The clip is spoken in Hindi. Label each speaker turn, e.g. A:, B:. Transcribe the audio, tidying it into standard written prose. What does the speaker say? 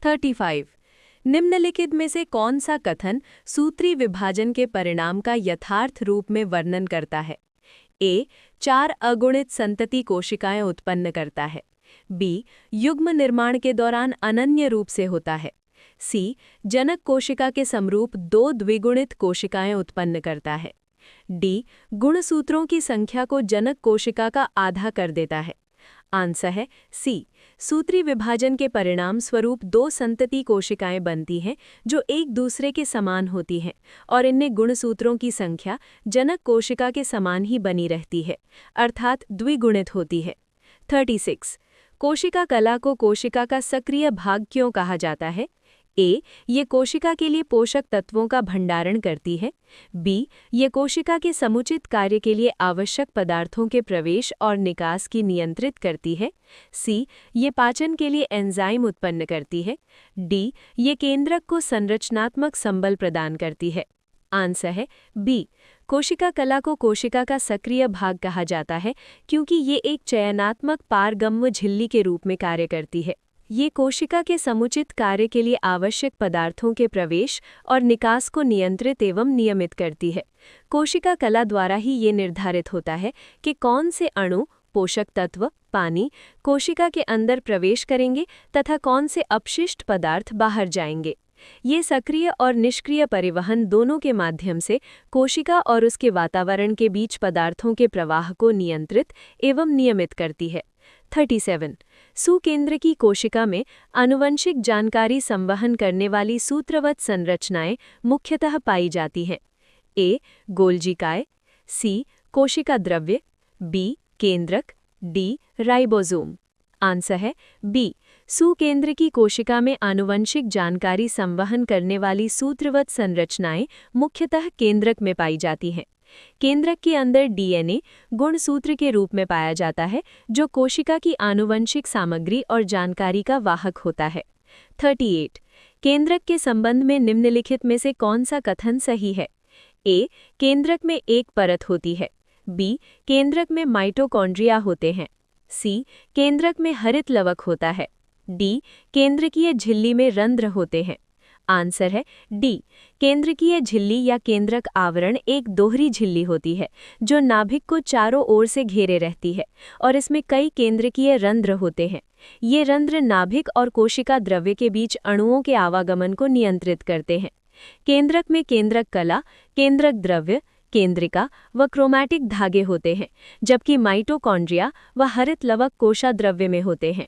A: 35। निम्नलिखित में से कौन सा कथन सूत्री विभाजन के परिणाम का यथार्थ रूप में वर्णन करता है? ए. 4 अगुणित संतति कोशिकाएं उत्पन्न करता है। बी. युग्म निर्माण के दौरान अनन्य रूप से होता है। सी. जनक कोशिका के समरूप 2 द्विगुणित कोशिकाएं उत्पन्न करता है। डी. गुणसूत्रों की संख्या को जनक कोशिका का आधा कर देता है। आंसर है सी. सूत्री विभाजन के परिणाम स्वरूप 2 संतति कोशिकाएं बनती हैं जो एक दूसरे के समान होती हैं और इनमें गुणसूत्रों की संख्या जनक कोशिका के समान ही बनी रहती है, अर्थात द्विगुणित होती है। 36। कोशिका कला को कोशिका का सक्रिय भाग क्यों कहा जाता है? ए. ये कोशिका के लिए पोषक तत्वों का भंडारण करती है। बी. ये कोशिका के समुचित कार्य के लिए आवश्यक पदार्थों के प्रवेश और निकास की नियंत्रित करती है। सी. ये पाचन के लिए एंजाइम उत्पन्न करती है। डी. ये केंद्रक को संरचनात्मक संबल प्रदान करती है। आंसर है बी. कोशिका कला को कोशिका का सक्रिय भाग कहा जाता है क्योंकि ये एक चयनात्मक पारगम्य झिल्ली के रूप में कार्य करती है। ये कोशिका के समुचित कार्य के लिए आवश्यक पदार्थों के प्रवेश और निकास को नियंत्रित एवं नियमित करती है। कोशिका कला द्वारा ही ये निर्धारित होता है कि कौन से अणु, पोषक तत्व, पानी कोशिका के अंदर प्रवेश करेंगे तथा कौन से अपशिष्ट पदार्थ बाहर जाएंगे। ये सक्रिय और निष्क्रिय परिवहन दोनों के माध्यम से कोशिका और उसके वातावरण के बीच पदार्थों के प्रवाह को नियंत्रित एवं नियमित करती है। 37। सुकेंद्रकी कोशिका में आनुवंशिक जानकारी संवहन करने वाली सूत्रवत संरचनाएं मुख्यतः पाई जाती हैं। ए. गोल्जिकाय। सी. कोशिका द्रव्य। बी. केंद्रक। डी. राइबोसोम। आंसर है बी. सुकेंद्रकी कोशिका में आनुवंशिक जानकारी संवहन करने वाली सूत्रवत संरचनाएं मुख्यतः केंद्रक में पाई जाती हैं। केंद्रक के अंदर डीएनए गुणसूत्र के रूप में पाया जाता है जो कोशिका की आनुवंशिक सामग्री और जानकारी का वाहक होता है। 38। केंद्रक के संबंध में निम्नलिखित में से कौन सा कथन सही है? ए. केंद्रक में एक परत होती है। बी. केंद्रक में माइटोकॉन्ड्रिया होते हैं। सी. केंद्रक में हरित लवक होता है। डी. केंद्रकीय झिल्ली में रंध्र होते हैं। आंसर है डी. केंद्रकीय झिल्ली या केंद्रक आवरण एक दोहरी झिल्ली होती है जो नाभिक को चारों ओर से घेरे रहती है और इसमें कई केंद्रकीय रंध्र होते हैं। ये रंध्र नाभिक और कोशिका द्रव्य के बीच अणुओं के आवागमन को नियंत्रित करते हैं। केंद्रक में केंद्रक कला, केंद्रक द्रव्य, केंद्रिका व क्रोमैटिक धागे होते हैं, जबकि माइटोकॉन्ड्रिया व हरित लवक कोशाद्रव्य में होते हैं।